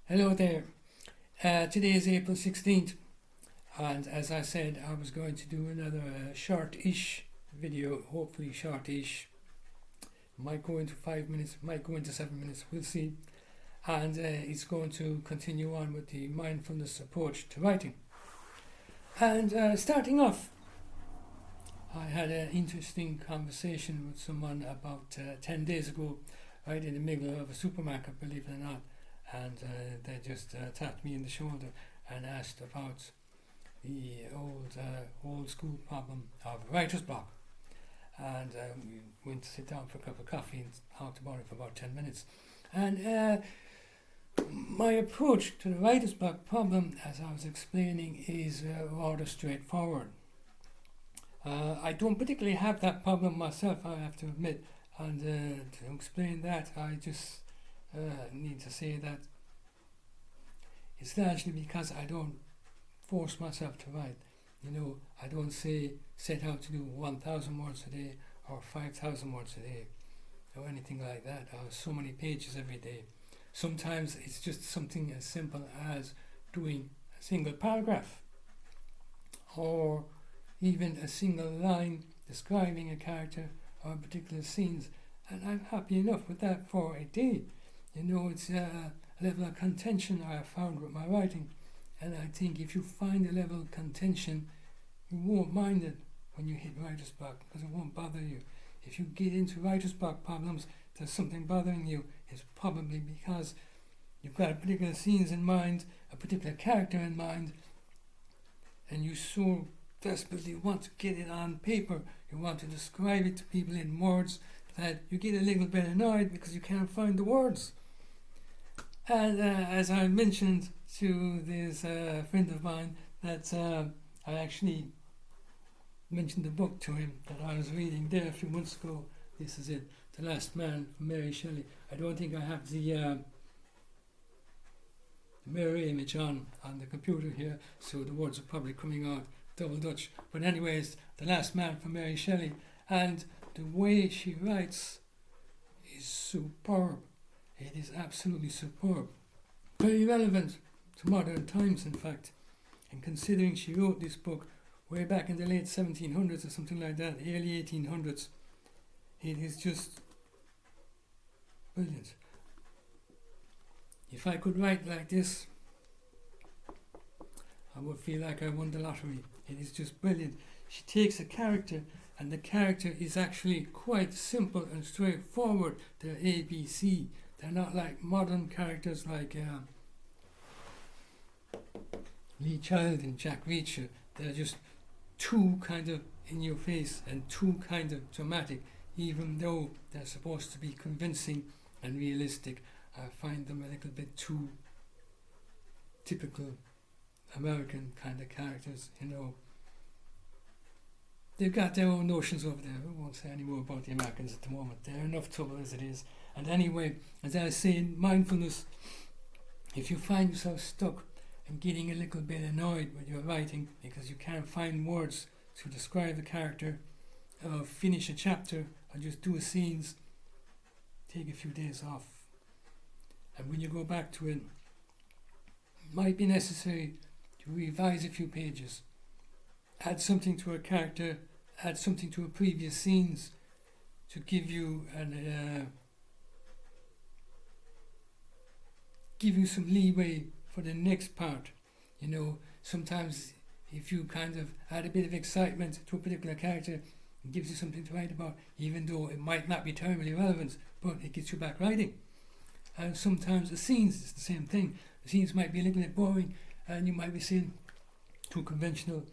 Hello there. Today is April 16th, and as I said, I was going to do another short-ish video, hopefully short-ish. Might go into 5 minutes, might go into 7 minutes, we'll see. And it's going to continue on with the mindfulness approach to writing. And starting off, I had an interesting conversation with someone about 10 days ago, right in the middle of a supermarket, believe it or not. And they just tapped me in the shoulder and asked about the old school problem of writer's block. And we went to sit down for a cup of coffee and talked about it for about 10 minutes. And my approach to the writer's block problem, as I was explaining, is rather straightforward. I don't particularly have that problem myself, I have to admit. And to explain that, I just need to say that it's largely because I don't force myself to write. I don't set out to do 1,000 words a day or 5,000 words a day or anything like that, or so many pages every day. Sometimes it's just something as simple as doing a single paragraph or even a single line describing a character or particular scenes, and I'm happy enough with that for a day. It's a level of contention I have found with my writing, and I think if you find a level of contention, you won't mind it when you hit writer's block, because it won't bother you. If you get into writer's block problems, there's something bothering you. It's probably because you've got a particular scenes in mind, a particular character in mind, and you so desperately want to get it on paper, you want to describe it to people in words, that you get a little bit annoyed because you can't find the words. And as I mentioned to this friend of mine, that I actually mentioned the book to him that I was reading there a few months ago. This is it, The Last Man from Mary Shelley. I don't think I have the mirror image on the computer here, so the words are probably coming out double Dutch. But anyways, The Last Man from Mary Shelley, and the way she writes is superb. It is absolutely superb. Very relevant to modern times, in fact. And considering she wrote this book way back in the late 1700s or something like that, early 1800s, it is just brilliant. If I could write like this, I would feel like I won the lottery. It is just brilliant. She takes a character, and the character is actually quite simple and straightforward. They're ABC. They're not like modern characters like Lee Child and Jack Reacher. They're just too kind of in your face and too kind of dramatic, even though they're supposed to be convincing and realistic. I find them a little bit too typical American kind of characters, They've got their own notions over there. I won't say any more about the Americans at the moment. They're enough trouble as it is. And anyway, as I was saying, mindfulness, if you find yourself stuck and getting a little bit annoyed with your writing because you can't find words to describe a character, or finish a chapter, or just do a scenes, take a few days off. And when you go back to it, it might be necessary to revise a few pages, add something to a character, add something to a previous scenes to give you some leeway for the next part. Sometimes if you kind of add a bit of excitement to a particular character, it gives you something to write about, even though it might not be terribly relevant, but it gets you back writing. And sometimes the scenes is the same thing. The scenes might be a little bit boring, and you might be saying, too conventional,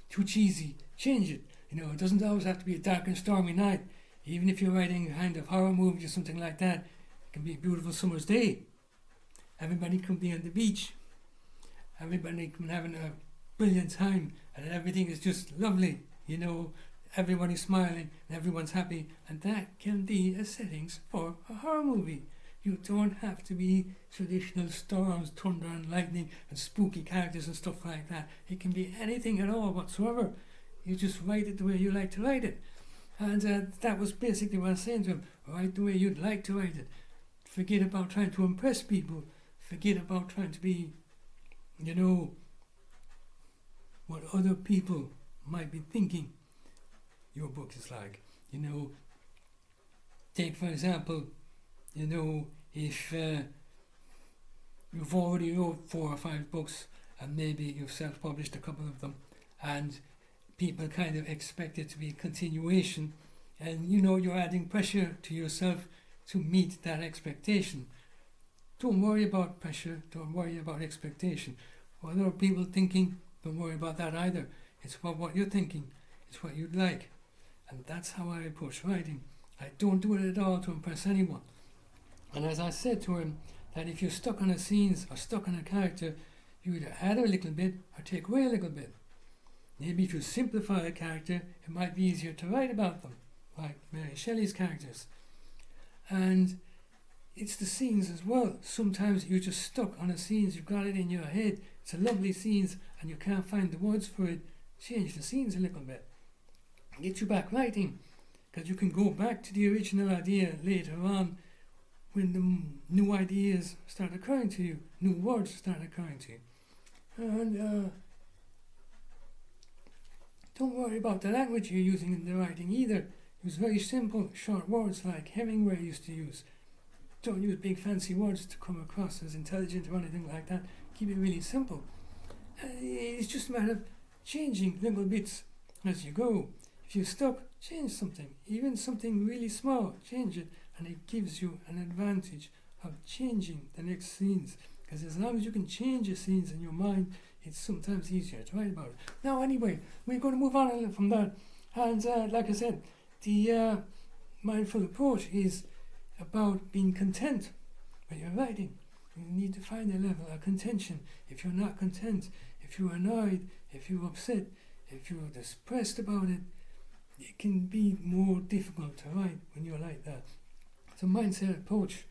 too cheesy, change it. It doesn't always have to be a dark and stormy night. Even if you're writing a kind of horror movie or something like that, it can be a beautiful summer's day. Everybody can be on the beach. Everybody can be having a brilliant time, and everything is just lovely. Everybody's smiling and everyone's happy, and that can be a settings for a horror movie. You don't have to be traditional storms, thunder and lightning and spooky characters and stuff like that. It can be anything at all whatsoever. You just write it the way you like to write it. And that was basically what I was saying to him. Write the way you'd like to write it. Forget about trying to impress people. Forget about trying to be, what other people might be thinking your book is like. Take for example, if you've already wrote 4 or 5 books and maybe you've self-published a couple of them, and people kind of expect it to be a continuation, and you're adding pressure to yourself to meet that expectation. Don't worry about pressure, don't worry about expectation. What are people thinking? Don't worry about that either. It's about what you're thinking, it's what you'd like. And that's how I approach writing. I don't do it at all to impress anyone. And as I said to him, that if you're stuck on a scene or stuck on a character, you either add a little bit or take away a little bit. Maybe if you simplify a character, it might be easier to write about them, like Mary Shelley's characters. And it's the scenes as well. Sometimes you're just stuck on a scene, you've got it in your head, it's a lovely scenes and you can't find the words for it. Change the scenes a little bit. Get you back writing, because you can go back to the original idea later on when the new ideas start occurring to you, new words start occurring to you. And don't worry about the language you're using in the writing either. Use very simple, short words like Hemingway used to use. Don't use big fancy words to come across as intelligent or anything like that. Keep it really simple. It's just a matter of changing little bits as you go. If you're stuck, change something. Even something really small, change it, and it gives you an advantage of changing the next scenes. Because as long as you can change your scenes in your mind, it's sometimes easier to write about it. Now anyway, we're going to move on a little from that. And like I said, the mindful approach is about being content when you're writing. You need to find a level of contention. If you're not content, if you're annoyed, if you're upset, if you're depressed about it, it can be more difficult to write when you're like that. It's a mindset approach.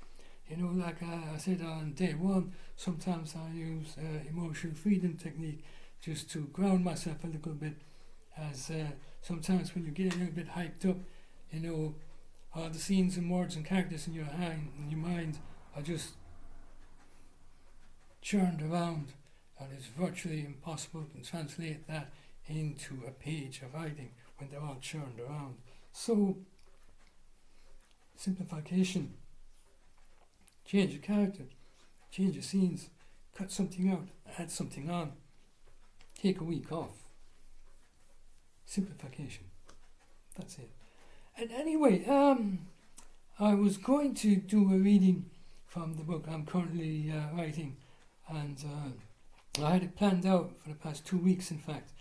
Like I said on day 1, sometimes I use emotional freedom technique just to ground myself a little bit, as sometimes when you get a little bit hyped up, all the scenes and words and characters in your mind are just churned around, and it's virtually impossible to translate that into a page of writing when they're all churned around. So, simplification. Change your character, change your scenes, cut something out, add something on, take a week off. Simplification. That's it. And anyway, I was going to do a reading from the book I'm currently writing, and I had it planned out for the past 2 weeks, in fact.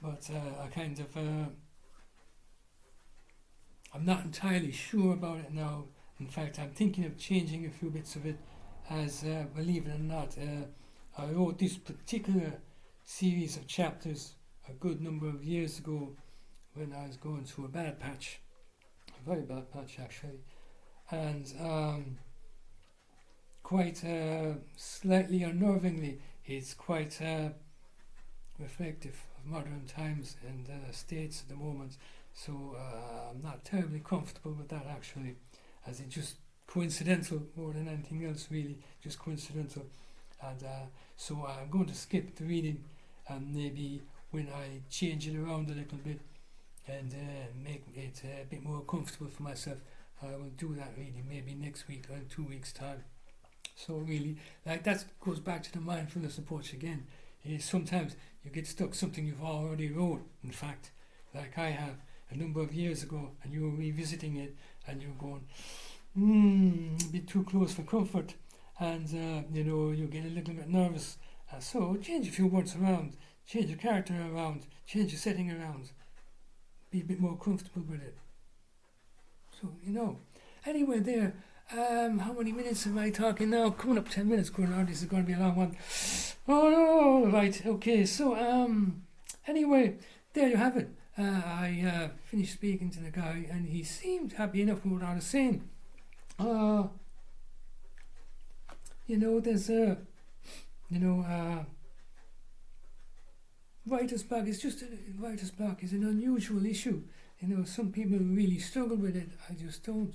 But I kind of, I'm not entirely sure about it now. In fact, I'm thinking of changing a few bits of it, as believe it or not, I wrote this particular series of chapters a good number of years ago when I was going through a bad patch, a very bad patch actually, and quite slightly unnervingly, it's quite reflective of modern times and states at the moment. So I'm not terribly comfortable with that actually, as it's just coincidental more than anything else, really, just coincidental. And so I'm going to skip the reading, and maybe when I change it around a little bit and make it a bit more comfortable for myself, I will do that reading maybe next week or in 2 weeks' time. So really, like, that goes back to the mindfulness approach again. Sometimes you get stuck something you've already wrote, in fact, like I have a number of years ago, and you're revisiting it and you're going, a bit too close for comfort, and you get a little bit nervous. So change a few words around, change your character around, change your setting around, be a bit more comfortable with it. So, anyway, there. How many minutes am I talking now? Coming up 10 minutes. Going on. This is going to be a long one. Oh no! Right. Okay. So anyway, there you have it. I finished speaking to the guy, and he seemed happy enough with what I was saying. There's writer's block is just writer's block is an unusual issue. Some people really struggle with it. I just don't.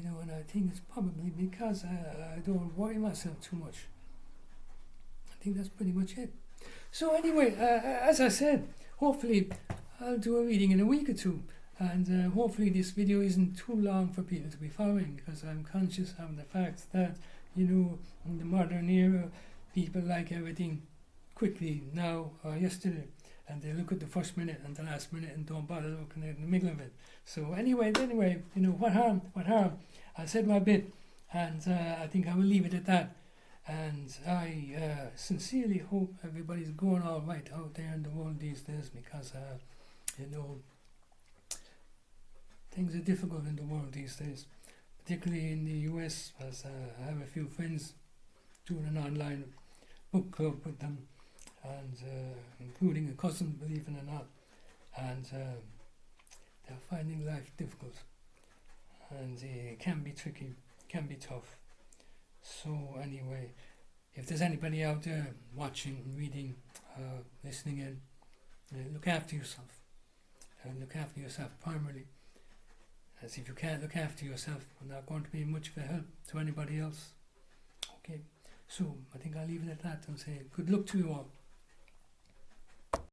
and I think it's probably because I don't worry myself too much. I think that's pretty much it. So anyway, as I said, hopefully I'll do a reading in a week or two, and hopefully this video isn't too long for people to be following, because I'm conscious of the fact that, in the modern era, people like everything quickly now or yesterday, and they look at the first minute and the last minute and don't bother looking at the middle of it. So anyway, what harm? I said my bit, and I think I will leave it at that. And I sincerely hope everybody's going all right out there in the world these days, because things are difficult in the world these days, particularly in the US, as I have a few friends doing an online book club with them, and including a cousin, believe it or not, and they're finding life difficult, and it can be tricky, can be tough. So anyway, if there's anybody out there watching, reading, listening in, look after yourself, and look after yourself primarily, as if you can't look after yourself, you're not going to be much of a help to anybody else. Okay, so I think I'll leave it at that and say good luck to you all.